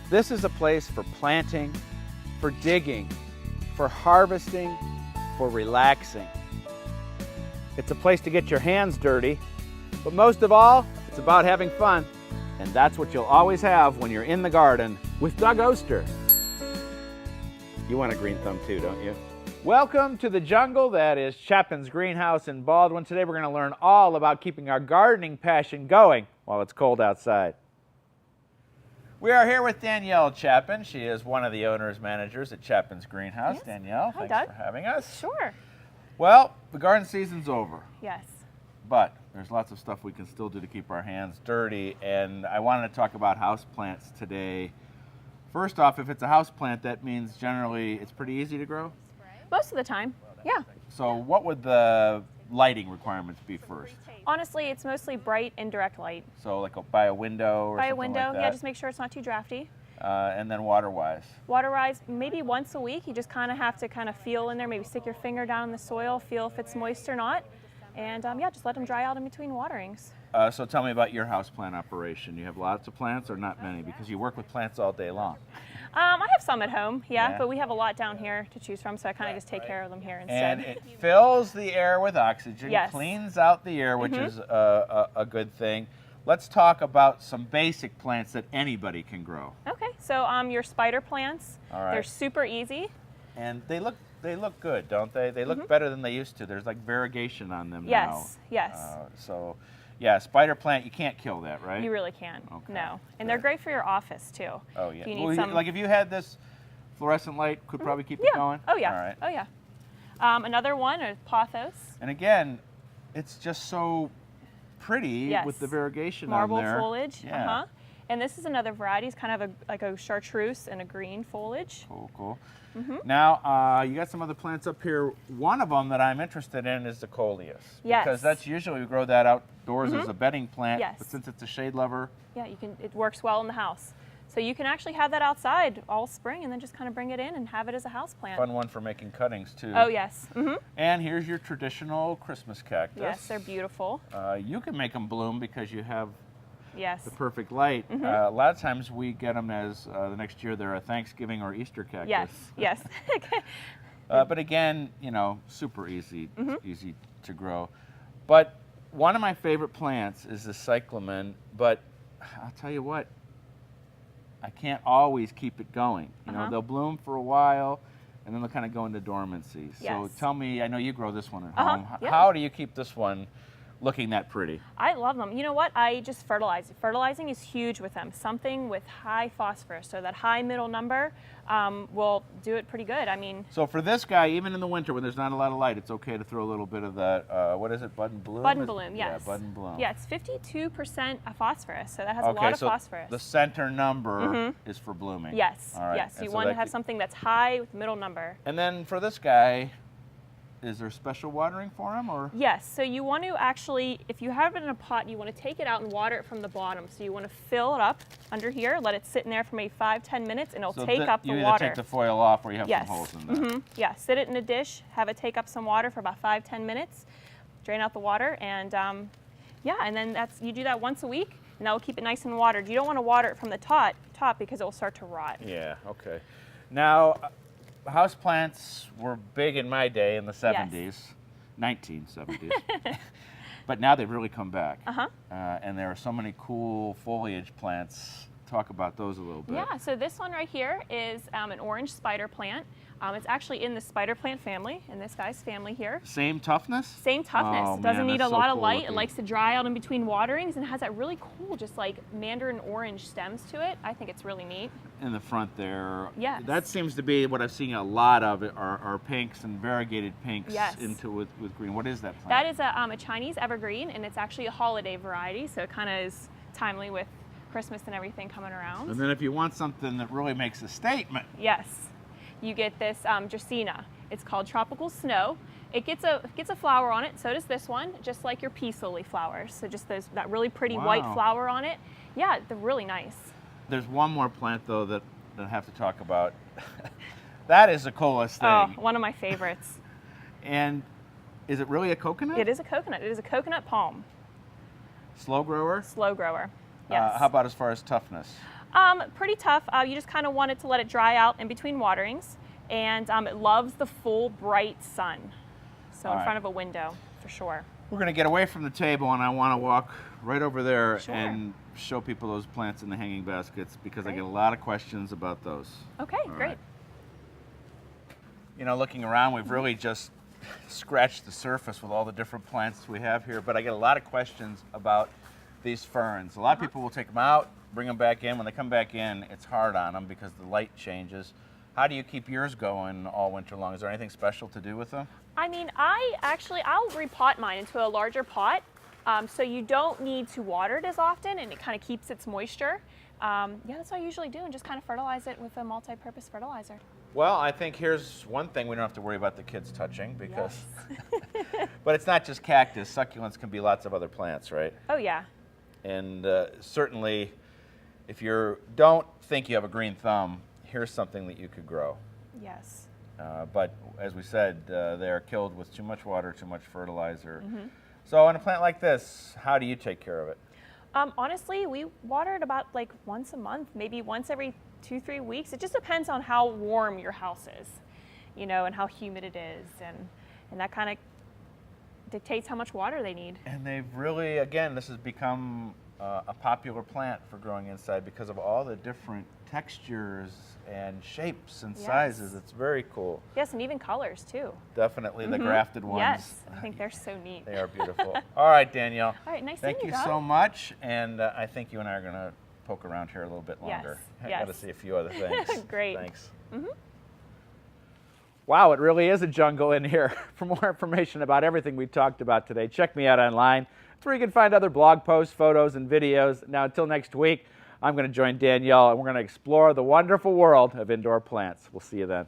This is a place for planting, for digging, for harvesting, for relaxing. It's a place to get your hands dirty, but most of all, it's about having fun. And that's what you'll always have when you're in the garden with Doug Oster. You want a green thumb too, don't you? Welcome to the jungle that is Chapon's greenhouse in Baldwin. Today we're going to learn all about keeping our gardening passion going while it's cold outside. We are here with Danielle Chapon. She is one of the owners managers at Chapon's greenhouse. Yes. Danielle, Hi, thanks Doug. for having us. Sure. Well, the garden season's over. Yes. But there's lots of stuff we can still do to keep our hands dirty, and I wanted to talk about houseplants today. First off, if it's a houseplant, that means generally it's pretty easy to grow? Most of the time, yeah. So what would the lighting requirements be first? Honestly, it's mostly bright indirect light. So like by a window or by a something window, like that? yeah, just make sure it's not too drafty. And then water-wise? Water-wise, maybe once a week. You just kind of have to kind of feel in there, maybe stick your finger down in the soil, feel if it's moist or not. And yeah, just let them dry out in between waterings. So tell me about your houseplant operation. You have lots of plants or not many? Because you work with plants all day long. I have some at home, yeah, but we have a lot down here to choose from, so I kind of just take care of them here instead. And it fills the air with oxygen, yes. Cleans out the air, which is a good thing. Let's talk about some basic plants that anybody can grow. Okay, so your spider plants, all right. They're super easy. And they look good, don't they? They look better than they used to. There's like variegation on them now. Yes. So, yeah, spider plant, you can't kill that, right? You really can't. Okay. No. And they're great for your office too. Oh, yeah. If you need some... Like if you had this fluorescent light, could probably keep it going? Oh, yeah. All right. Oh, yeah. Another one is pothos. And again, it's just so pretty with the variegation Marble on there. foliage. Yeah. And this is another variety. It's kind of like a chartreuse and a green foliage. Cool. Now, you got some other plants up here. One of them that I'm interested in is the coleus. Yes. Because that's usually we grow that outdoors as a bedding plant. Yes. But since it's a shade lover. Yeah, it works well in the house. So you can actually have that outside all spring and then just kind of bring it in and have it as a house plant. Fun one for making cuttings too. Oh, yes. And here's your traditional Christmas cactus. Yes, they're beautiful. You can make them bloom because you have the perfect light. A lot of times we get them as the next year they're a Thanksgiving or Easter cactus. Yes. But again, you know, super easy, easy to grow. But one of my favorite plants is the cyclamen, but I'll tell you what, I can't always keep it going. You know, they'll bloom for a while, and then they'll kind of go into dormancy. So tell me, I know you grow this one at home. How do you keep this one looking that pretty? I love them. You know what? I just fertilize. Fertilizing is huge with them. Something with high phosphorus, so that high middle number will do it pretty good. I mean. So for this guy, even in the winter when there's not a lot of light, it's okay to throw a little bit of that, what is it, bud and bloom? Bud and bloom, yes. Yeah, bud and bloom. Yeah, it's 52% phosphorus, so that has a lot of phosphorus. The center number is for blooming. Yes, all right. yes. You want to have something that's high with middle number. And then for this guy, is there special watering for him, or? Yes, so you want to actually, if you have it in a pot, you want to take it out and water it from the bottom. So you want to fill it up under here, let it sit in there for maybe 5-10 minutes, and it'll take up the water. You either take the foil off or you have some holes in there. Yeah, sit it in a dish, have it take up some water for about 5-10 minutes, drain out the water, and yeah, and then you do that once a week, and that will keep it nice and watered. You don't want to water it from the top because it will start to rot. Yeah, okay. Now, houseplants were big in my day in the 70s, 1970s, but now they've really come back. And there are so many cool foliage plants. Talk about those a little bit. Yeah, so this one right here is an orange spider plant. It's actually in the spider plant family, in this guy's family here. Same toughness? Same toughness. Oh, it doesn't need a so lot of cool light. looking. It likes to dry out in between waterings and has that really cool, just like mandarin orange stems to it. I think it's really neat. In the front there. Yes. That seems to be what I've seen a lot of are pinks and variegated pinks with green. What is that plant? That is a Chinese evergreen, and it's actually a holiday variety, so it kind of is timely with Christmas and everything coming around. And then if you want something that really makes a statement. Yes. You get this Dracaena. It's called Tropical Snow. It gets a flower on it, so does this one, just like your peace lily flowers. So just that really pretty white flower on it. Yeah, they're really nice. There's one more plant though that I have to talk about. That is the coolest thing. Oh, one of my favorites. And is it really a coconut? It is a coconut. It is a coconut palm. Slow grower? Slow grower. Yes. How about as far as toughness? Pretty tough. You just kind of want it to let it dry out in between waterings, and it loves the full bright sun. So in front of a window, for sure. We're going to get away from the table, and I want to walk right over there Sure. and show people those plants in the hanging baskets, because Great. I get a lot of questions about those. Okay, All great. right. You know, looking around, we've really just scratched the surface with all the different plants we have here, but I get a lot of questions about these ferns. A lot of people will take them out, bring them back in. When they come back in, it's hard on them because the light changes. How do you keep yours going all winter long? Is there anything special to do with them? I mean, I'll repot mine into a larger pot, so you don't need to water it as often, and it kind of keeps its moisture. Yeah, that's what I usually do, and just kind of fertilize it with a multi-purpose fertilizer. Well, I think here's one thing we don't have to worry about the kids touching, because, Yes. but it's not just cactus. Succulents can be lots of other plants, right? Oh yeah. And certainly, if you don't think you have a green thumb, here's something that you could grow. Yes. But as we said, they are killed with too much water, too much fertilizer. So on a plant like this, how do you take care of it? Honestly, we water it about like once a month, maybe once every 2-3 weeks. It just depends on how warm your house is, you know, and how humid it is, and that kind of dictates how much water they need. And they've really, again, this has become a popular plant for growing inside because of all the different textures and shapes and sizes. It's very cool. Yes, and even colors too. Definitely the grafted ones. Yes, I think they're so neat. They are beautiful. All right, Danielle. All right, nice Thank seeing you you, Doug. so much. And I think you and I are going to poke around here a little bit longer. I got to yes. see a few other things. Great. Thanks. Wow, it really is a jungle in here. For more information about everything we talked about today, check me out online. It's where you can find other blog posts, photos, and videos. Now, until next week, I'm going to join Danielle, and we're going to explore the wonderful world of indoor plants. We'll see you then.